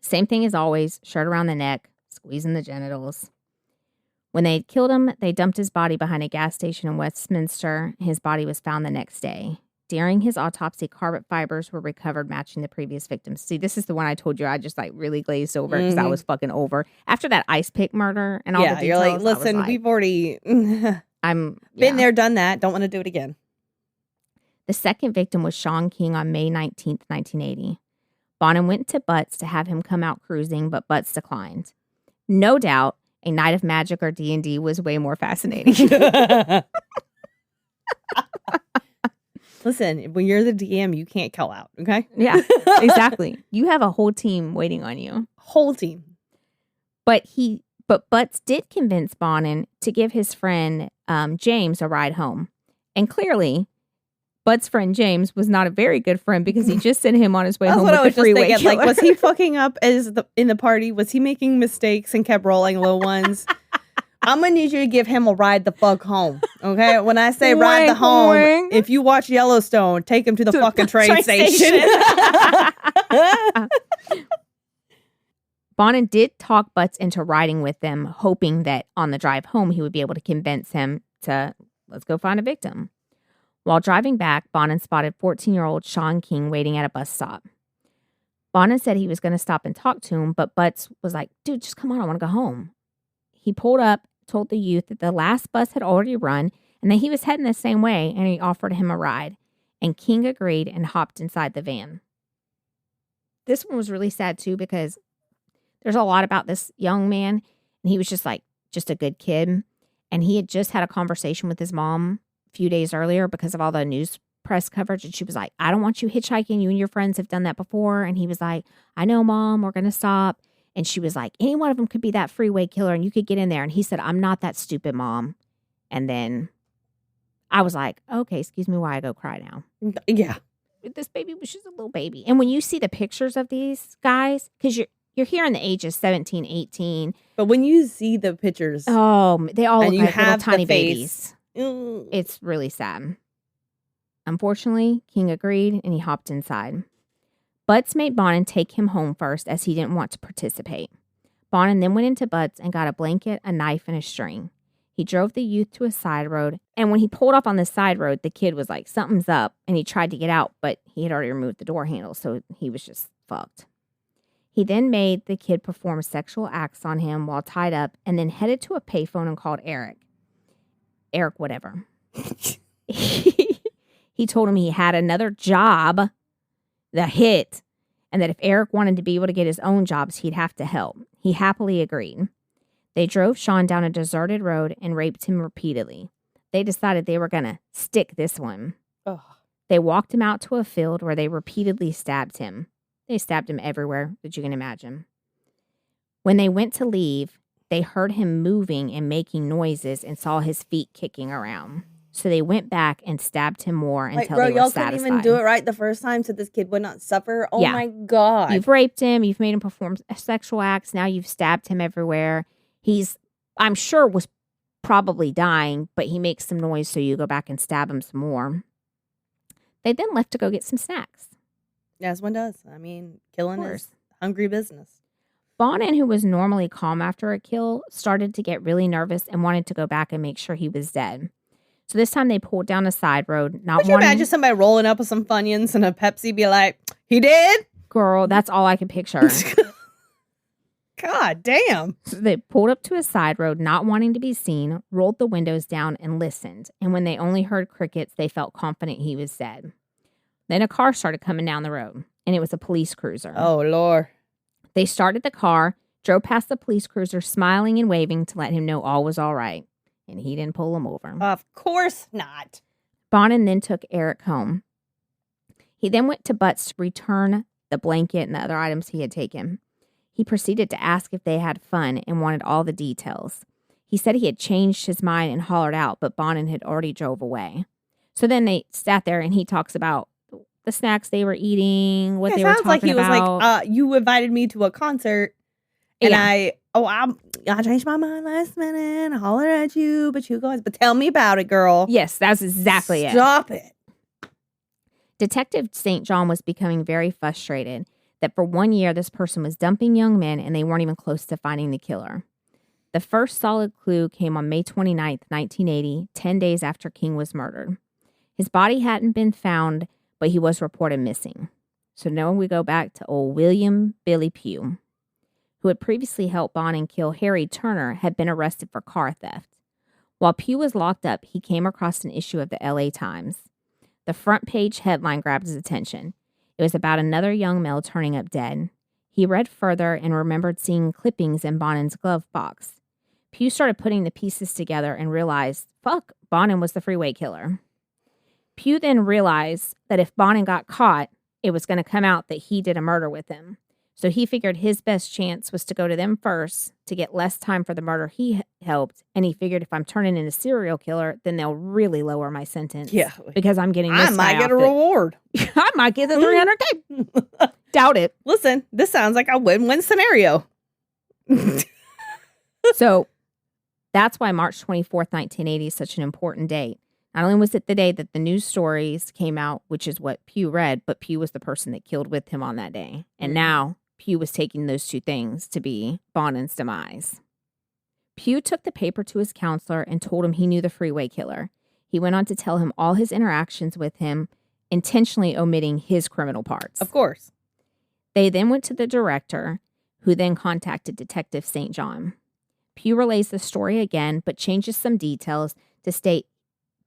Same thing as always, shirt around the neck, squeezing the genitals. When they had killed him, they dumped his body behind a gas station in Westminster. His body was found the next day. During his autopsy, carpet fibers were recovered matching the previous victims. See, this is the one I told you I just like really glazed over because I was fucking over. After that ice pick murder and all the details, you're like, listen, we've already been there, done that. Don't want to do it again. The second victim was Sean King on May 19th, 1980. Bonin went to Butts to have him come out cruising, but Butts declined. No doubt, a night of magic or D&D was way more fascinating. Listen, when you're the DM, you can't call out, okay? Yeah, exactly. You have a whole team waiting on you. Whole team. But Butts did convince Bonin to give his friend James a ride home. And clearly, Butts' friend James was not a very good friend because he just sent him on his way home with the Freeway Killer. Like, was he fucking up in the party? Was he making mistakes and kept rolling little ones? I'm going to need you to give him a ride the fuck home, okay? When I say ride the home, if you watch Yellowstone, take him to the fucking train station. Bonin did talk Butts into riding with them, hoping that on the drive home, he would be able to convince him to, let's go find a victim. While driving back, Bonin spotted 14-year-old Sean King waiting at a bus stop. Bonin said he was going to stop and talk to him, but Butts was like, dude, just come on, I want to go home. He pulled up, told the youth that the last bus had already run and that he was heading the same way, and he offered him a ride. And King agreed and hopped inside the van. This one was really sad, too, because there's a lot about this young man, and he was just a good kid. And he had just had a conversation with his mom a few days earlier because of all the news press coverage. And she was like, I don't want you hitchhiking. You and your friends have done that before. And he was like, I know, Mom, we're going to stop. And she was like, any one of them could be that freeway killer and you could get in there. And he said, I'm not that stupid, Mom. And then I was like, okay, excuse me while I go cry now. Yeah. This baby was just a little baby. And when you see the pictures of these guys, because you're here in the ages 17, 18. But when you see the pictures. Oh, they all look like little tiny face. babies. It's really sad. Unfortunately, King agreed and he hopped inside. Butts made Bonin take him home first as he didn't want to participate. Bonin then went into Butts and got a blanket, a knife, and a string. He drove the youth to a side road, and when he pulled off on the side road, the kid was like, something's up, and he tried to get out, but he had already removed the door handle, so he was just fucked. He then made the kid perform sexual acts on him while tied up, and then headed to a payphone and called Eric. Eric whatever. He told him he had another job, the hit, and that if Eric wanted to be able to get his own jobs, he'd have to help. He happily agreed. They drove Sean down a deserted road and raped him repeatedly. They decided they were going to stick this one. Ugh. They walked him out to a field where they repeatedly stabbed him. They stabbed him everywhere that you can imagine. When they went to leave, they heard him moving and making noises and saw his feet kicking around. So they went back and stabbed him more until they were y'all satisfied. couldn't even do it right the first time so this kid would not suffer? Oh, Yeah. my God. You've raped him. You've made him perform sexual acts. Now you've stabbed him everywhere. I'm sure, was probably dying, but he makes some noise, so you go back and stab him some more. They then left to go get some snacks. As one does. I mean, killing is hungry business. Bonin, who was normally calm after a kill, started to get really nervous and wanted to go back and make sure he was dead. So this time they pulled down a side road. Could you imagine somebody rolling up with some Funyuns and a Pepsi be like, he did? Girl, that's all I could picture. God damn. So they pulled up to a side road, not wanting to be seen, rolled the windows down and listened. And when they only heard crickets, they felt confident he was dead. Then a car started coming down the road, and it was a police cruiser. Oh, Lord. They started the car, drove past the police cruiser, smiling and waving to let him know all was all right. And he didn't pull him over. Of course not. Bonin then took Eric home. He then went to Butts to return the blanket and the other items he had taken. He proceeded to ask if they had fun and wanted all the details. He said he had changed his mind and hollered out, but Bonin had already drove away. So then they sat there and he talks about the snacks they were eating, what they were talking about. Sounds like he was like, you invited me to a concert, and I changed my mind last minute. I hollered at you, but you guys, but tell me about it, girl. Yes, that's exactly it. Stop it. Detective St. John was becoming very frustrated that for 1 year, this person was dumping young men and they weren't even close to finding the killer. The first solid clue came on May 29th, 1980, 10 days after King was murdered. His body hadn't been found, but he was reported missing. So now we go back to old William Billy Pugh, who had previously helped Bonin kill Harry Turner, had been arrested for car theft. While Pugh was locked up, he came across an issue of the LA Times. The front page headline grabbed his attention. It was about another young male turning up dead. He read further and remembered seeing clippings in Bonin's glove box. Pugh started putting the pieces together and realized, fuck, Bonin was the Freeway Killer. Pugh then realized that if Bonin got caught, it was going to come out that he did a murder with him. So he figured his best chance was to go to them first to get less time for the murder he helped. And he figured if I'm turning into a serial killer, then they'll really lower my sentence. Yeah. Because I'm getting this I might get a reward. I might get the 300K. Doubt it. Listen, this sounds like a win-win scenario. So that's why March 24th, 1980 is such an important date. Not only was it the day that the news stories came out, which is what Pugh read, but Pugh was the person that killed with him on that day. And now Pugh was taking those two things to be Bonin's demise. Pugh took the paper to his counselor and told him he knew the Freeway Killer. He went on to tell him all his interactions with him, intentionally omitting his criminal parts. Of course. They then went to the director, who then contacted Detective St. John. Pugh relays the story again, but changes some details to state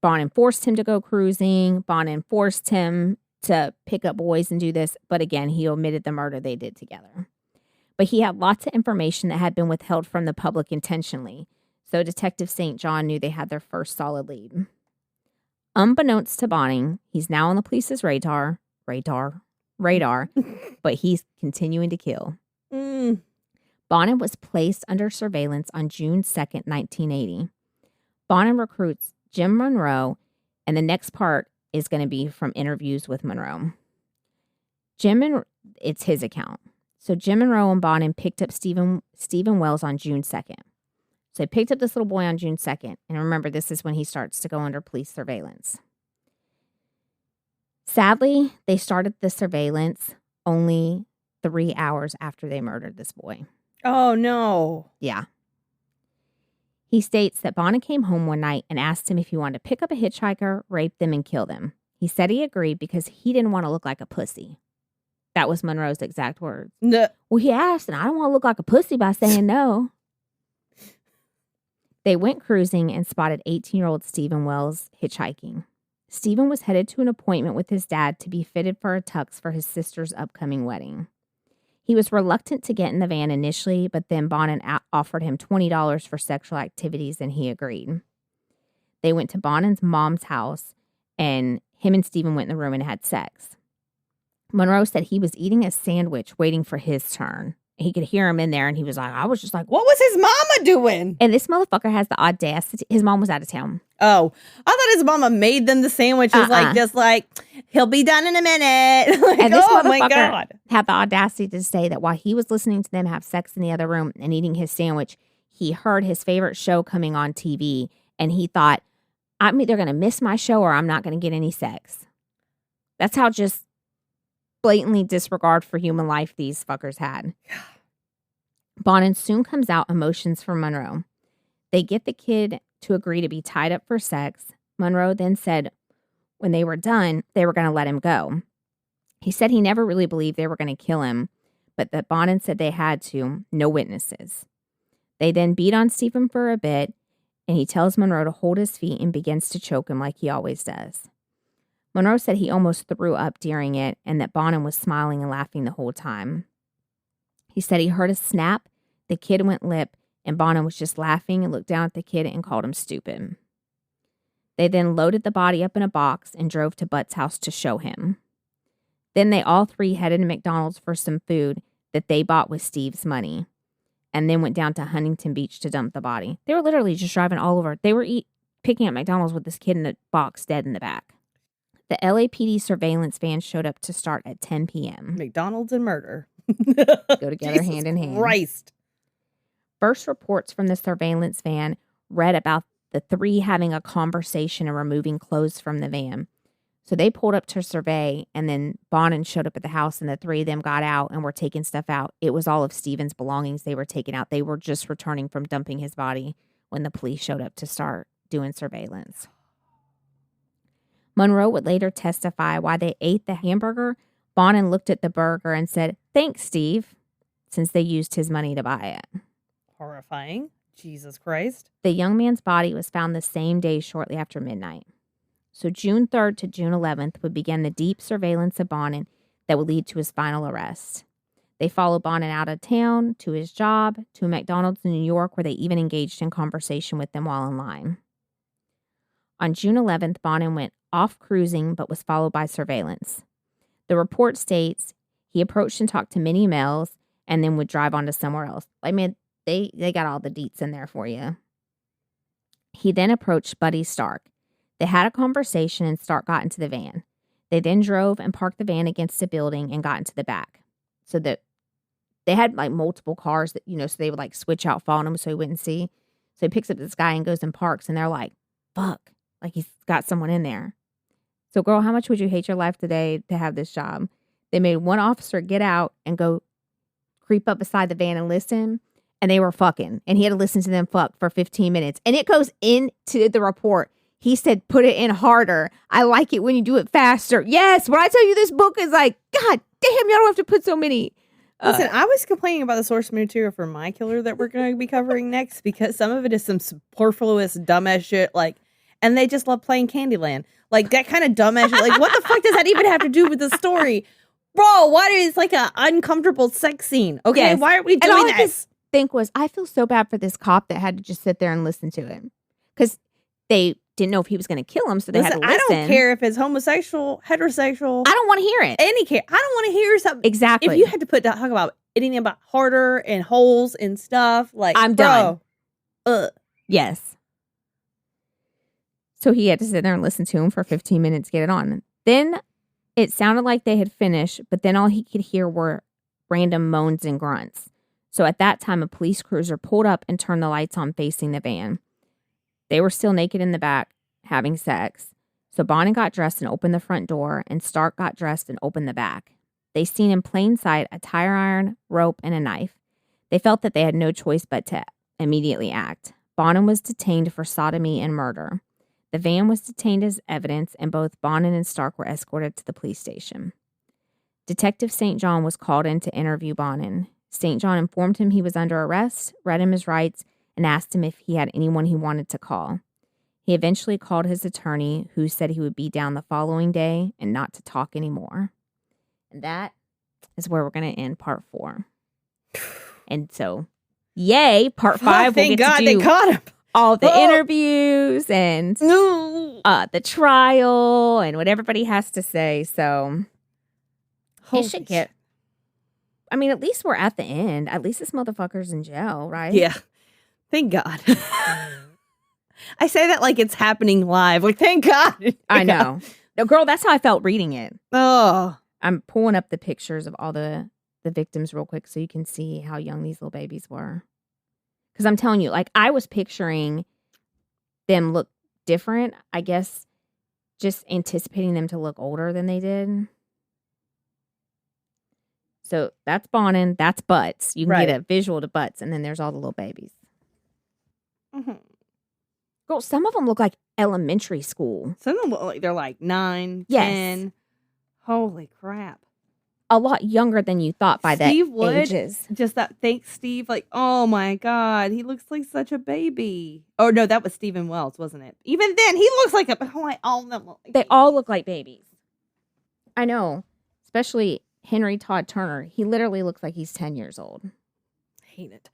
Bonin forced him to go cruising. Bonin forced him to pick up boys and do this. But again, he omitted the murder they did together. But he had lots of information that had been withheld from the public intentionally. So Detective St. John knew they had their first solid lead. Unbeknownst to Bonin, he's now on the police's radar, but he's continuing to kill. Bonin was placed under surveillance on June 2nd, 1980. Bonin recruits Jim Monroe, and the next part is going to be from interviews with Monroe. It's his account. So Jim Monroe and Bonin picked up Stephen Wells on June 2nd. So they picked up this little boy on June 2nd. And remember, this is when he starts to go under police surveillance. Sadly, they started the surveillance only 3 hours after they murdered this boy. Oh, no. Yeah. He states that Bonin came home one night and asked him if he wanted to pick up a hitchhiker, rape them, and kill them. He said he agreed because he didn't want to look like a pussy. That was Monroe's exact words. No. Well, he asked, and I don't want to look like a pussy by saying no. They went cruising and spotted 18-year-old Stephen Wells hitchhiking. Stephen was headed to an appointment with his dad to be fitted for a tux for his sister's upcoming wedding. He was reluctant to get in the van initially, but then Bonin offered him $20 for sexual activities, and he agreed. They went to Bonin's mom's house, and him and Stephen went in the room and had sex. Monroe said he was eating a sandwich waiting for his turn. He could hear him in there, and he was like, I was just like, what was his mama doing? And this motherfucker has the audacity. His mom was out of town. Oh, I thought his mama made them the sandwiches, just like, he'll be done in a minute. Like, and this oh, motherfucker my God. had the audacity to say that while he was listening to them have sex in the other room and eating his sandwich, he heard his favorite show coming on TV, and he thought, I'm either going to miss my show or I'm not going to get any sex. That's how just blatantly disregard for human life these fuckers had. Bonin soon comes out emotions for Monroe. They get the kid to agree to be tied up for sex. Monroe then said when they were done, they were going to let him go. He said he never really believed they were going to kill him, but that Bonin said they had to, no witnesses. They then beat on Stephen for a bit, and he tells Monroe to hold his feet and begins to choke him like he always does. Monroe said he almost threw up during it and that Bonin was smiling and laughing the whole time. He said he heard a snap, the kid went limp, and Bonin was just laughing and looked down at the kid and called him stupid. They then loaded the body up in a box and drove to Butt's house to show him. Then they all three headed to McDonald's for some food that they bought with Steve's money, and then went down to Huntington Beach to dump the body. They were literally just driving all over. They were picking up McDonald's with this kid in a box dead in the back. The LAPD surveillance van showed up to start at 10 p.m. McDonald's and murder. Go together Jesus hand in hand. Christ. First reports from the surveillance van read about the three having a conversation and removing clothes from the van. So they pulled up to survey, and then Bonin showed up at the house, and the three of them got out and were taking stuff out. It was all of Stephen's belongings they were taking out. They were just returning from dumping his body when the police showed up to start doing surveillance. Monroe would later testify why they ate the hamburger. Bonin looked at the burger and said, "Thanks, Steve," since they used his money to buy it. Horrifying. Jesus Christ. The young man's body was found the same day shortly after midnight. So June 3rd to June 11th would begin the deep surveillance of Bonin that would lead to his final arrest. They followed Bonin out of town, to his job, to a McDonald's in New York, where they even engaged in conversation with them while in line. On June 11th, Bonin went off cruising but was followed by surveillance. The report states he approached and talked to many males and then would drive on to somewhere else. I mean, they got all the deets in there for you. He then approached Buddy Stark. They had a conversation and Stark got into the van. They then drove and parked the van against a building and got into the back. So that they had like multiple cars that, so they would like switch out, following him so he wouldn't see. So he picks up this guy and goes and parks and they're like, fuck, like he's got someone in there. So girl, how much would you hate your life today to have this job? They made one officer get out and go creep up beside the van and listen. And they were fucking. And he had to listen to them fuck for 15 minutes. And it goes into the report. He said, put it in harder. I like it when you do it faster. Yes, when I tell you this book is like, God damn, y'all don't have to put so many. Listen, I was complaining about the source material for my killer that we're going to be covering next because some of it is some superfluous, dumbass shit. Like, and they just love playing Candyland. Like, that kind of dumbass shit. Like, what the fuck does that even have to do with the story? Bro, why is it like an uncomfortable sex scene? Okay, yes. Why are we doing this? Think was, I feel so bad for this cop that had to just sit there and listen to him. Because they didn't know if he was going to kill him, so they had to listen. I don't care if it's homosexual, heterosexual. I don't want to hear it. Any care. I don't want to hear something. Exactly. If you had to talk about anything about harder and holes and stuff, like, I'm done. Yes. So he had to sit there and listen to him for 15 minutes, get it on. Then it sounded like they had finished, but then all he could hear were random moans and grunts. So at that time, a police cruiser pulled up and turned the lights on facing the van. They were still naked in the back, having sex. So Bonin got dressed and opened the front door, and Stark got dressed and opened the back. They seen in plain sight a tire iron, rope, and a knife. They felt that they had no choice but to immediately act. Bonin was detained for sodomy and murder. The van was detained as evidence, and both Bonin and Stark were escorted to the police station. Detective St. John was called in to interview Bonin. St. John informed him he was under arrest, read him his rights, and asked him if he had anyone he wanted to call. He eventually called his attorney, who said he would be down the following day and not to talk anymore. And that is where we're going to end part 4. And so, yay, part 5. Thank God they caught him. All the interviews and the trial and what everybody has to say. So, it should get... I mean, at least we're at the end. At least this motherfucker's in jail, right? Yeah. Thank God. I say that like it's happening live. Like, thank God. I know. No, girl, that's how I felt reading it. Oh. I'm pulling up the pictures of all the victims real quick so you can see how young these little babies were. Because I'm telling you, like, I was picturing them look different. I guess just anticipating them to look older than they did. So that's Bonin, that's Butts. You can get a visual to Butts, and then there's all the little babies. Mm-hmm. Girl, some of them look like elementary school. Some of them look like they're like 9, 10. Holy crap. A lot younger than you thought by that ages. Just that, thanks, Steve. Like, oh my God, he looks like such a baby. Oh no, that was Stephen Wells, wasn't it? Even then, he looks like all of them look like babies. All look like babies. I know, especially Henry Todd Turner. He literally looks like he's 10 years old. I hate it.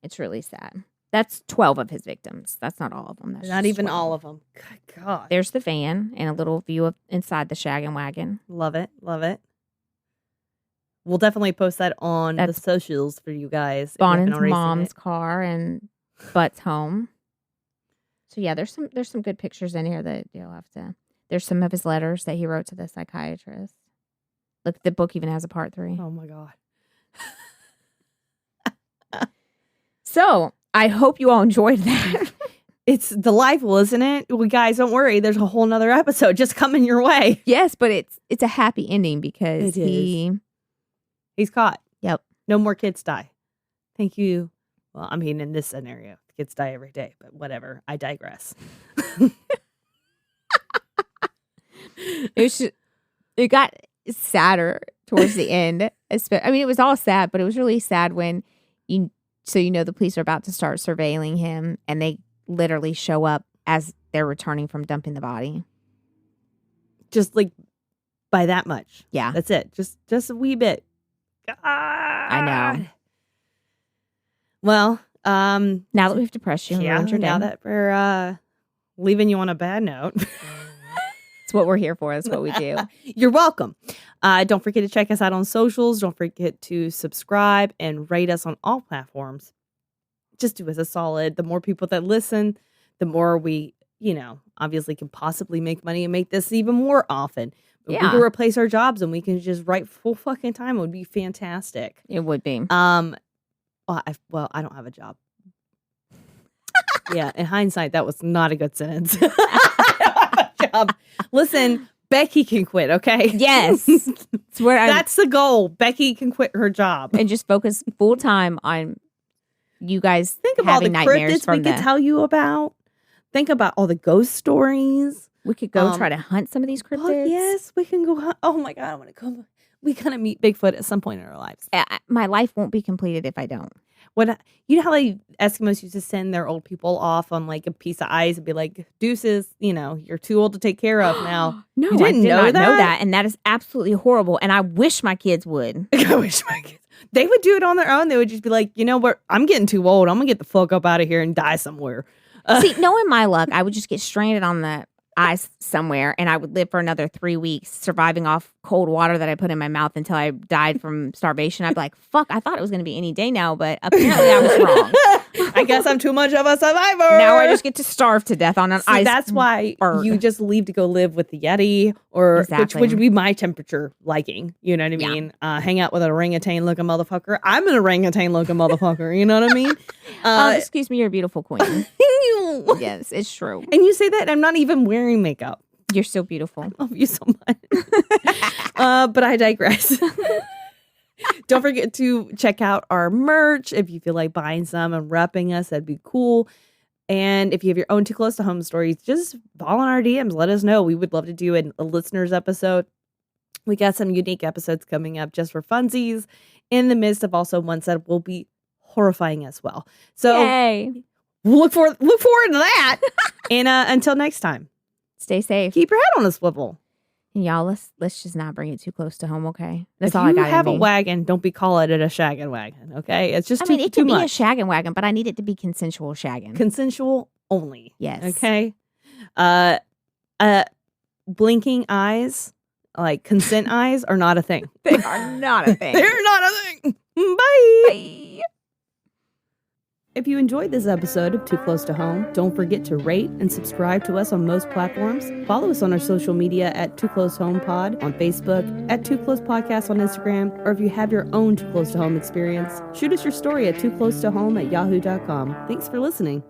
It's really sad. That's 12 of his victims. That's not all of them. That's not even 12. all of them. Good God. There's the van and a little view of inside the shaggin' wagon. Love it. Love it. We'll definitely post that on the socials for you guys. Bonin's mom's car and Butt's home. So yeah, there's some good pictures in here that you'll have to. There's some of his letters that he wrote to the psychiatrist. Look, the book even has a part 3. Oh my God. So I hope you all enjoyed that. It's delightful, isn't it? Well, guys, don't worry. There's a whole nother episode just coming your way. Yes, but it's a happy ending because he's caught. Yep. No more kids die. Thank you. Well, I mean, in this scenario, kids die every day, but whatever. I digress. It got sadder towards the end. I mean, it was all sad, but it was really sad when the police are about to start surveilling him and they literally show up as they're returning from dumping the body. Just like by that much. Yeah. That's it. Just a wee bit. God. I know. Well, now that we've depressed you and ruined your day. Now that we're leaving you on a bad note. That's what we're here for. That's what we do. You're welcome. Don't forget to check us out on socials. Don't forget to subscribe and rate us on all platforms. Just do us a solid. The more people that listen, the more we, obviously can possibly make money and make this even more often. We can replace our jobs and we can just write full fucking time. It would be fantastic. It would be. I don't have a job. Yeah, in hindsight, that was not a good sentence. I don't have a job. Listen, Becky can quit, okay? Yes. That's the goal. Becky can quit her job. And just focus full time on you guys. Think of all the cryptids we could tell you about. Think about all the ghost stories. We could go try to hunt some of these cryptids. Oh, yes, we can go hunt. Oh, my God, I want to go. We gotta meet Bigfoot at some point in our lives. My life won't be completed if I don't. You know how Eskimos used to send their old people off on like a piece of ice and be like, deuces, you're too old to take care of now. No, you didn't know that? that. And that is absolutely horrible. And I wish my kids would. I wish my kids. They would do it on their own. They would just be like, you know what? I'm getting too old. I'm going to get the fuck up out of here and die somewhere. See, knowing my luck, I would just get stranded on the ice somewhere and I would live for another 3 weeks surviving off cold water that I put in my mouth until I died from starvation. I'd be like, fuck, I thought it was going to be any day now, but apparently I was wrong. I guess I'm too much of a survivor. Now I just get to starve to death on an ice. That's why you just leave to go live with the Yeti which would be my temperature liking. You know what I mean? Hang out with an orangutan looking motherfucker. I'm an orangutan looking motherfucker. You know what I mean? Excuse me, you're a beautiful queen. Yes, it's true. And you say that and I'm not even wearing makeup. You're so beautiful. I love you so much. But I digress. Don't forget to check out our merch. If you feel like buying some and repping us, that'd be cool. And if you have your own Too Close to Home stories, just fall in our DMs. Let us know. We would love to do a listeners episode. We got some unique episodes coming up just for funsies in the midst of also ones that will be horrifying as well. So look forward to that. And until next time, stay safe. Keep your head on a swivel. And y'all, let's just not bring it too close to home, okay? That's all I got. If you have a wagon, don't be calling it a shaggin' wagon, okay? It's just it can be a shaggin' wagon, but I need it to be consensual shaggin'. Consensual only. Yes. Okay? Blinking eyes, like consent eyes, are not a thing. They are not a thing. They're not a thing. Bye. Bye. If you enjoyed this episode of Too Close to Home, don't forget to rate and subscribe to us on most platforms. Follow us on our social media at Too Close Home Pod on Facebook, at Too Close Podcast on Instagram, or if you have your own Too Close to Home experience, shoot us your story at tooclosetohome@yahoo.com. Thanks for listening.